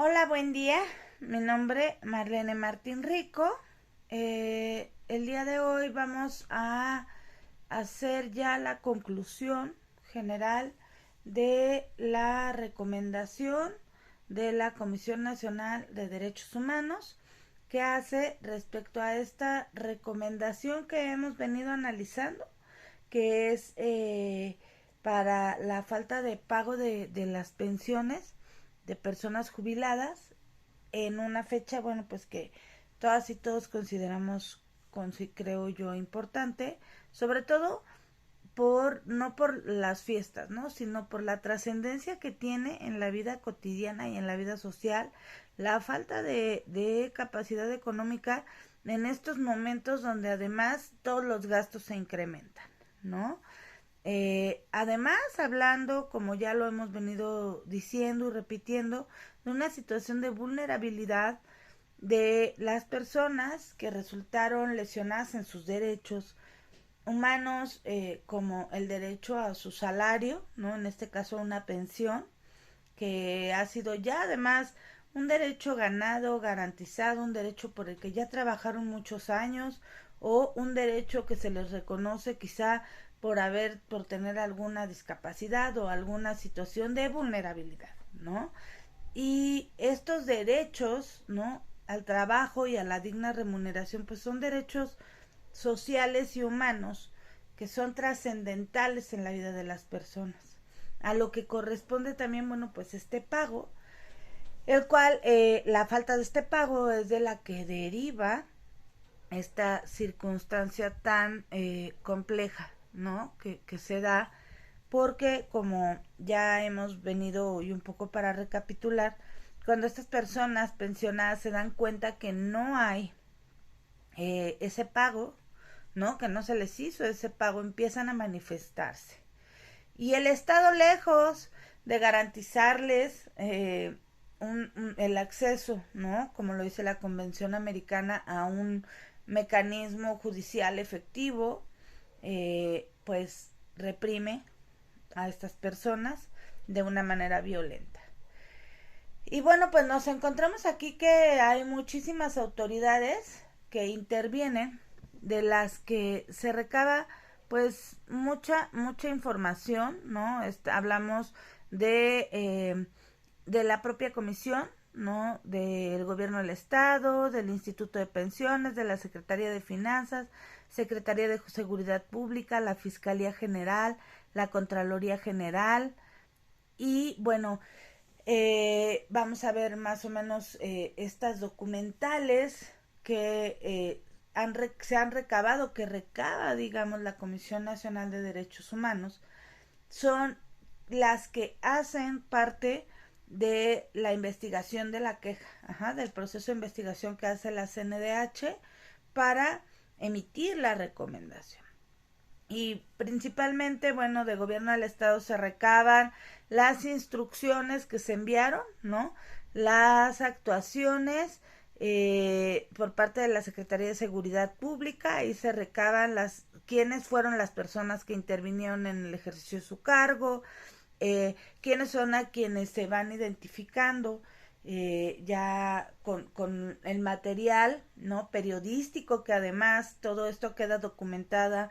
Hola, buen día. Mi nombre es Marlene Martín Rico. El día de hoy vamos a hacer ya la conclusión general de la recomendación de la Comisión Nacional de Derechos Humanos que hace respecto a esta recomendación que hemos venido analizando, que es para la falta de pago de las pensiones de personas jubiladas en una fecha, bueno, pues que todas y todos consideramos, creo yo, importante, sobre todo no por las fiestas, ¿no? Sino por la trascendencia que tiene en la vida cotidiana y en la vida social, la falta de capacidad económica en estos momentos donde además todos los gastos se incrementan, ¿no? Además, hablando, como ya lo hemos venido diciendo y repitiendo, de una situación de vulnerabilidad de las personas que resultaron lesionadas en sus derechos humanos, como el derecho a su salario, ¿no? En este caso una pensión, que ha sido ya además un derecho ganado, garantizado, un derecho por el que ya trabajaron muchos años, o un derecho que se les reconoce quizá por tener alguna discapacidad o alguna situación de vulnerabilidad, ¿no? Y estos derechos, ¿no? Al trabajo y a la digna remuneración, pues son derechos sociales y humanos que son trascendentales en la vida de las personas. A lo que corresponde también, bueno, pues este pago, el cual la falta de este pago es de la que deriva esta circunstancia tan compleja, ¿no? Que se da porque, como ya hemos venido hoy un poco para recapitular, cuando estas personas pensionadas se dan cuenta que no hay ese pago, ¿no? Que no se les hizo ese pago, empiezan a manifestarse. Y el Estado, lejos de garantizarles el acceso, ¿no? Como lo dice la Convención Americana, a un mecanismo judicial efectivo, pues reprime a estas personas de una manera violenta. Y bueno, pues nos encontramos aquí que hay muchísimas autoridades que intervienen, de las que se recaba pues mucha información, ¿no? Hablamos de la propia comisión, ¿no? Del gobierno del estado, del Instituto de Pensiones, de la Secretaría de Finanzas, Secretaría de Seguridad Pública, la Fiscalía General, la Contraloría General. Y bueno, vamos a ver más o menos estas documentales que se han recabado, que recaba, digamos, la Comisión Nacional de Derechos Humanos, son las que hacen parte de la investigación de la queja, del proceso de investigación que hace la CNDH para emitir la recomendación. Y principalmente, bueno, de gobierno del estado se recaban las instrucciones que se enviaron, ¿no? Las actuaciones por parte de la Secretaría de Seguridad Pública, y se recaban quiénes fueron las personas que intervinieron en el ejercicio de su cargo, quiénes son a quienes se van identificando ya con el material, ¿no? Periodístico, que además todo esto queda documentado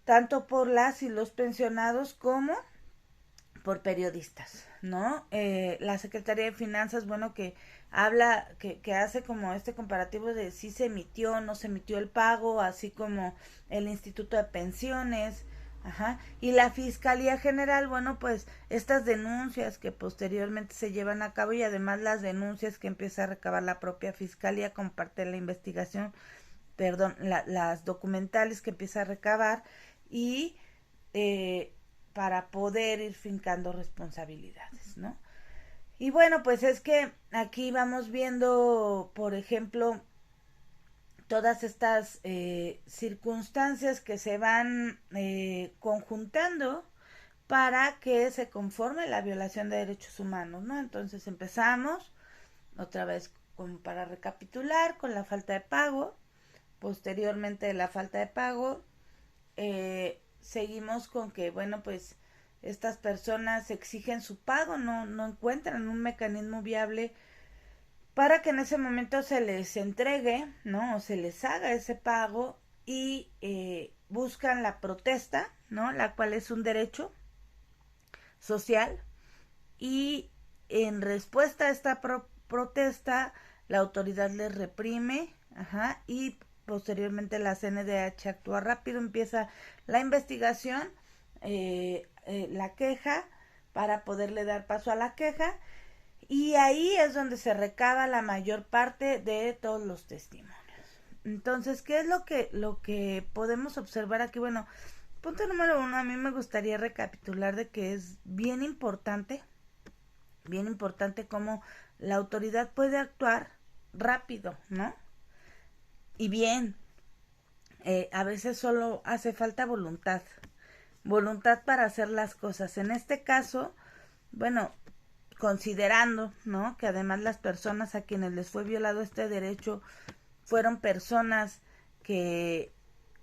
tanto por las y los pensionados como por periodistas, ¿no? La Secretaría de Finanzas, bueno, que habla, que hace como este comparativo de si se emitió o no se emitió el pago, así como el Instituto de Pensiones, y la Fiscalía General, bueno, pues estas denuncias que posteriormente se llevan a cabo, y además las denuncias que empieza a recabar la propia Fiscalía como parte de la investigación, perdón, las documentales que empieza a recabar, y eh, para poder ir fincando responsabilidades, ¿no? Y bueno, pues es que aquí vamos viendo, por ejemplo, todas estas circunstancias que se van conjuntando para que se conforme la violación de derechos humanos, ¿no? Entonces empezamos otra vez, como para recapitular, con la falta de pago. Posteriormente de la falta de pago, seguimos con que, bueno, pues estas personas exigen su pago, no encuentran un mecanismo viable para que en ese momento se les entregue, ¿no? O se les haga ese pago y buscan la protesta, ¿no? La cual es un derecho social y en respuesta a esta protesta la autoridad les reprime, ajá, y posteriormente la CNDH actúa rápido, empieza la investigación, la queja, para poderle dar paso a la queja, y ahí es donde se recaba la mayor parte de todos los testimonios. Entonces, ¿qué es lo que podemos observar aquí? Bueno, punto número 1, a mí me gustaría recapitular de que es bien importante cómo la autoridad puede actuar rápido, ¿no? Y bien, a veces solo hace falta voluntad para hacer las cosas. En este caso, bueno, considerando, ¿no? Que además las personas a quienes les fue violado este derecho fueron personas que,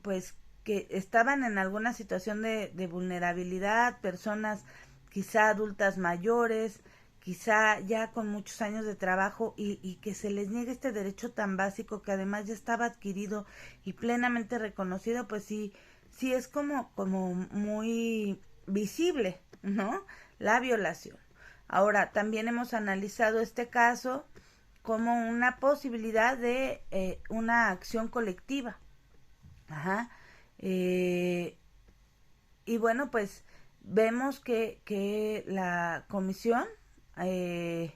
pues, que estaban en alguna situación de vulnerabilidad, personas quizá adultas mayores, quizá ya con muchos años de trabajo y que se les niegue este derecho tan básico que además ya estaba adquirido y plenamente reconocido, pues sí es como muy visible, ¿no? La violación. Ahora, también hemos analizado este caso como una posibilidad de una acción colectiva. Ajá. Eh, y bueno, pues vemos que la Comisión eh,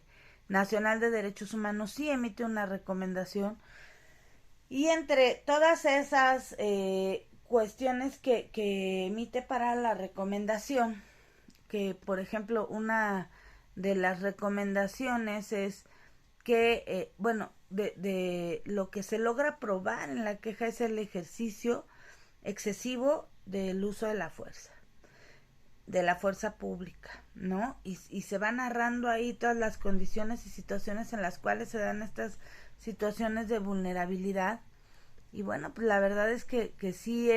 Nacional de Derechos Humanos sí emite una recomendación y entre todas esas cuestiones que emite para la recomendación, que por ejemplo una de las recomendaciones es que, bueno, de lo que se logra probar en la queja es el ejercicio excesivo del uso de la fuerza pública, ¿no? Y se va narrando ahí todas las condiciones y situaciones en las cuales se dan estas situaciones de vulnerabilidad. Y bueno, pues la verdad es que sí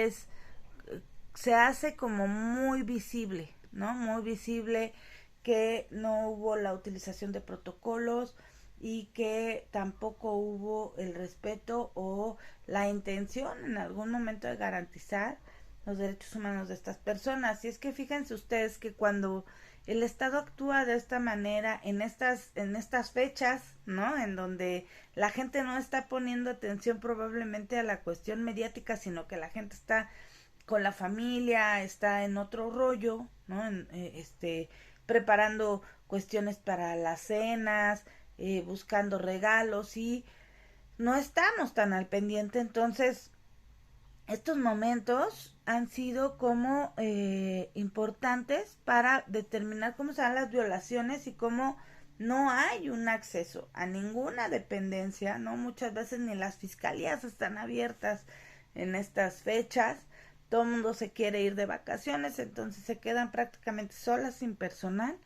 se hace como muy visible, ¿no? Muy visible que no hubo la utilización de protocolos y que tampoco hubo el respeto o la intención en algún momento de garantizar los derechos humanos de estas personas. Y es que fíjense ustedes que cuando el Estado actúa de esta manera en estas fechas, ¿no? En donde la gente no está poniendo atención probablemente a la cuestión mediática, sino que la gente está con la familia, está en otro rollo, ¿no? Preparando cuestiones para las cenas, buscando regalos y no estamos tan al pendiente. Entonces, estos momentos han sido como importantes para determinar cómo se dan las violaciones y cómo no hay un acceso a ninguna dependencia, ¿no? Muchas veces ni las fiscalías están abiertas en estas fechas. Todo el mundo se quiere ir de vacaciones, entonces se quedan prácticamente solas, sin personal.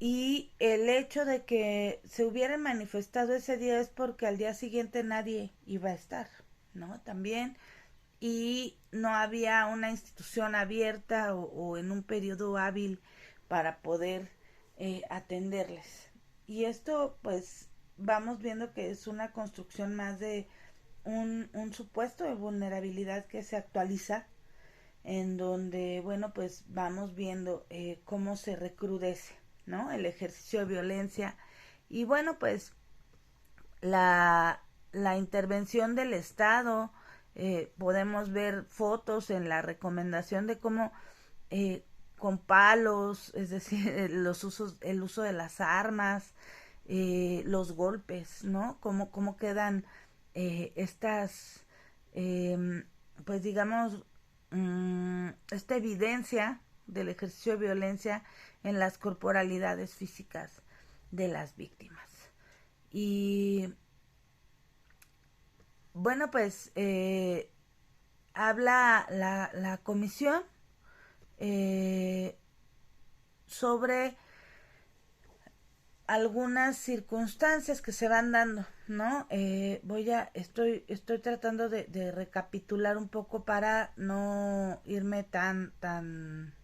Y el hecho de que se hubieran manifestado ese día es porque al día siguiente nadie iba a estar, ¿no? También, y no había una institución abierta o en un periodo hábil para poder atenderles. Y esto pues vamos viendo que es una construcción más de un supuesto de vulnerabilidad que se actualiza, en donde, bueno, pues vamos viendo cómo se recrudece, ¿no? El ejercicio de violencia y, bueno, pues la intervención del Estado. Podemos ver fotos en la recomendación de cómo con palos, es decir, el uso de las armas, los golpes, ¿no? Cómo quedan estas, pues digamos, esta evidencia del ejercicio de violencia en las corporalidades físicas de las víctimas. Y bueno, pues habla la comisión eh, sobre algunas circunstancias que se van dando, ¿no? Estoy tratando de recapitular un poco para no irme tan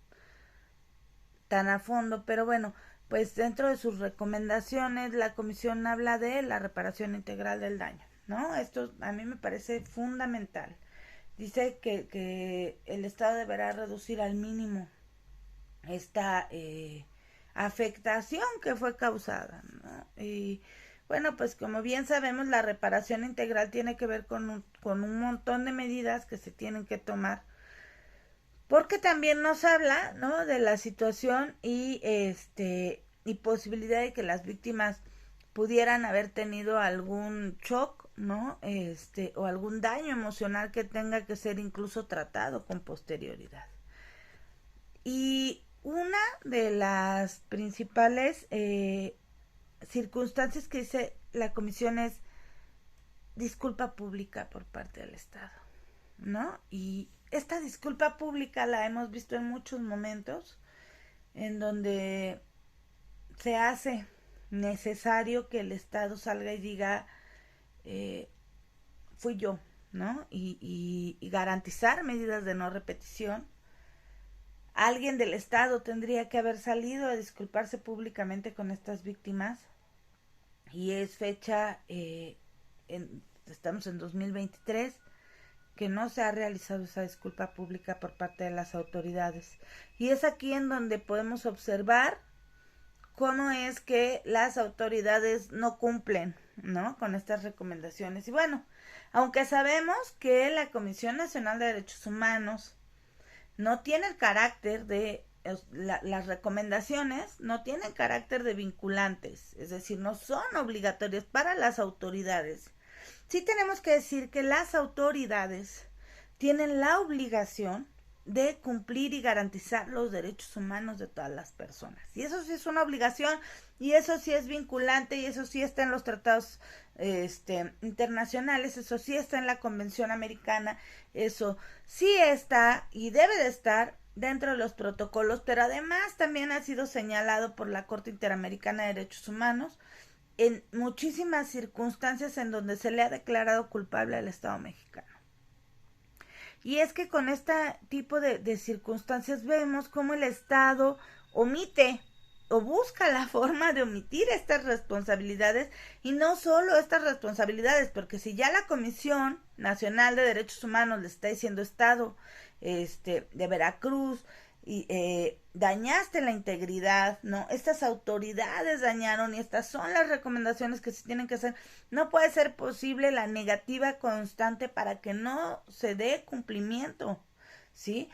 tan a fondo, pero bueno, pues dentro de sus recomendaciones la comisión habla de la reparación integral del daño, ¿no? Esto a mí me parece fundamental. Dice que el Estado deberá reducir al mínimo esta afectación que fue causada, ¿no? Y bueno, pues como bien sabemos, la reparación integral tiene que ver con un montón de medidas que se tienen que tomar, porque también nos habla, ¿no?, de la situación y posibilidad de que las víctimas pudieran haber tenido algún shock, ¿no?, o algún daño emocional que tenga que ser incluso tratado con posterioridad. Y una de las principales circunstancias que dice la comisión es disculpa pública por parte del Estado, ¿no? Y esta disculpa pública la hemos visto en muchos momentos en donde se hace necesario que el Estado salga y diga fui yo, ¿no? Y garantizar medidas de no repetición. Alguien del Estado tendría que haber salido a disculparse públicamente con estas víctimas y es fecha, estamos en 2023, que no se ha realizado esa disculpa pública por parte de las autoridades. Y es aquí en donde podemos observar cómo es que las autoridades no cumplen, ¿no?, con estas recomendaciones. Y bueno, aunque sabemos que la Comisión Nacional de Derechos Humanos no tiene el carácter de las recomendaciones no tienen carácter de vinculantes, es decir, no son obligatorias para las autoridades. Sí tenemos que decir que las autoridades tienen la obligación de cumplir y garantizar los derechos humanos de todas las personas. Y eso sí es una obligación, y eso sí es vinculante, y eso sí está en los tratados internacionales, eso sí está en la Convención Americana, eso sí está y debe de estar dentro de los protocolos, pero además también ha sido señalado por la Corte Interamericana de Derechos Humanos en muchísimas circunstancias en donde se le ha declarado culpable al Estado mexicano. Y es que con este tipo de circunstancias vemos cómo el Estado omite o busca la forma de omitir estas responsabilidades, y no solo estas responsabilidades, porque si ya la Comisión Nacional de Derechos Humanos le está diciendo Estado de Veracruz, y dañaste la integridad, ¿no? Estas autoridades dañaron y estas son las recomendaciones que se tienen que hacer. No puede ser posible la negativa constante para que no se dé cumplimiento, ¿sí?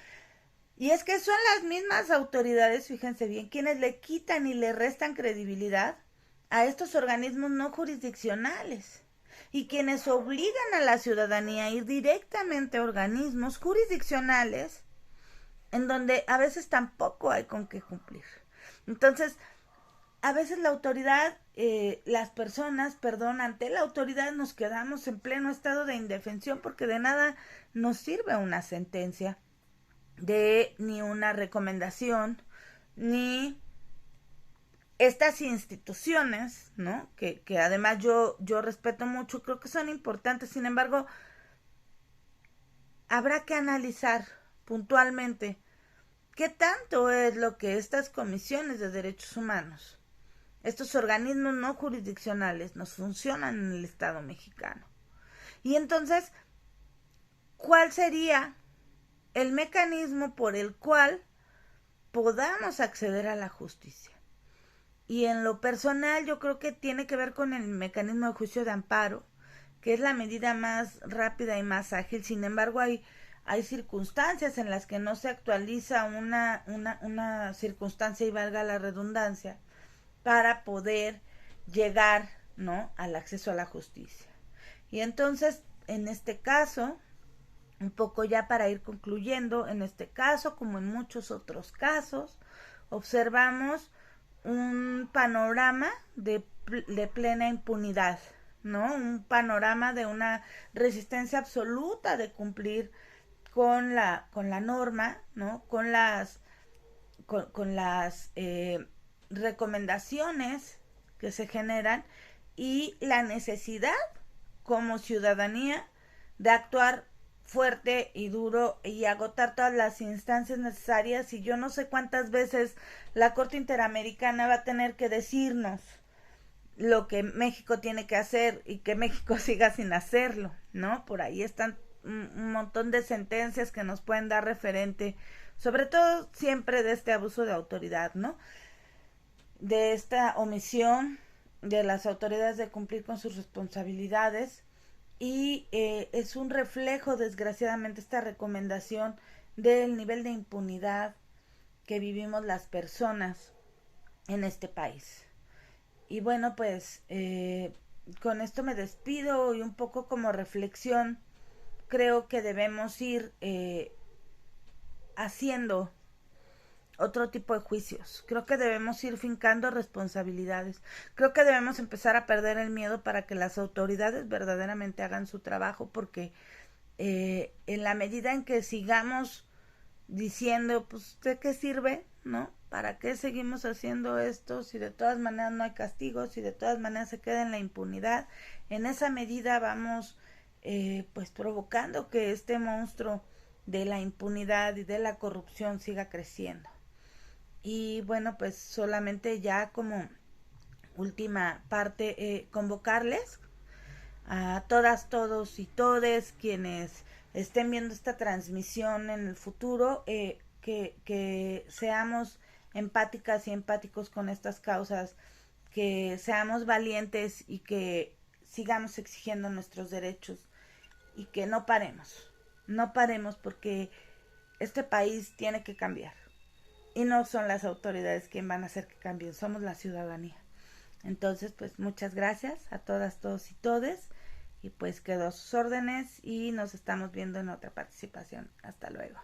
Y es que son las mismas autoridades, fíjense bien, quienes le quitan y le restan credibilidad a estos organismos no jurisdiccionales y quienes obligan a la ciudadanía a ir directamente a organismos jurisdiccionales en donde a veces tampoco hay con qué cumplir. Entonces, a veces la autoridad, las personas, ante la autoridad nos quedamos en pleno estado de indefensión porque de nada nos sirve una sentencia, de ni una recomendación, ni estas instituciones, ¿no? Que además yo respeto mucho, creo que son importantes, sin embargo, habrá que analizar puntualmente qué tanto es lo que estas comisiones de derechos humanos, estos organismos no jurisdiccionales, nos funcionan en el Estado mexicano. Y entonces, ¿cuál sería el mecanismo por el cual podamos acceder a la justicia? Y en lo personal yo creo que tiene que ver con el mecanismo de juicio de amparo, que es la medida más rápida y más ágil. Sin embargo, hay circunstancias en las que no se actualiza una circunstancia, y valga la redundancia, para poder llegar, ¿no?, al acceso a la justicia. Y entonces, en este caso, un poco ya para ir concluyendo, en este caso, como en muchos otros casos, observamos un panorama de plena impunidad, ¿no? Un panorama de una resistencia absoluta de cumplir con la norma, ¿no? Con las recomendaciones que se generan, y la necesidad como ciudadanía de actuar fuerte y duro y agotar todas las instancias necesarias, y yo no sé cuántas veces la Corte Interamericana va a tener que decirnos lo que México tiene que hacer y que México siga sin hacerlo, ¿no? Por ahí están un montón de sentencias que nos pueden dar referente, sobre todo siempre de este abuso de autoridad, ¿no? De esta omisión de las autoridades de cumplir con sus responsabilidades, y es un reflejo, desgraciadamente, esta recomendación del nivel de impunidad que vivimos las personas en este país. Y bueno, pues con esto me despido, y un poco como reflexión, creo que debemos ir haciendo otro tipo de juicios. Creo que debemos ir fincando responsabilidades. Creo que debemos empezar a perder el miedo para que las autoridades verdaderamente hagan su trabajo, porque en la medida en que sigamos diciendo, pues, ¿de qué sirve? ¿No? ¿Para qué seguimos haciendo esto si de todas maneras no hay castigos, si de todas maneras se queda en la impunidad? En esa medida vamos pues provocando que este monstruo de la impunidad y de la corrupción siga creciendo. Y bueno, pues solamente ya como última parte, convocarles a todas, todos y todes quienes estén viendo esta transmisión en el futuro, que seamos empáticas y empáticos con estas causas, que seamos valientes y que sigamos exigiendo nuestros derechos, y que no paremos, no paremos, porque este país tiene que cambiar, y no son las autoridades quien van a hacer que cambien, somos la ciudadanía. Entonces, pues muchas gracias a todas, todos y todes, y pues quedo a sus órdenes, y nos estamos viendo en otra participación. Hasta luego.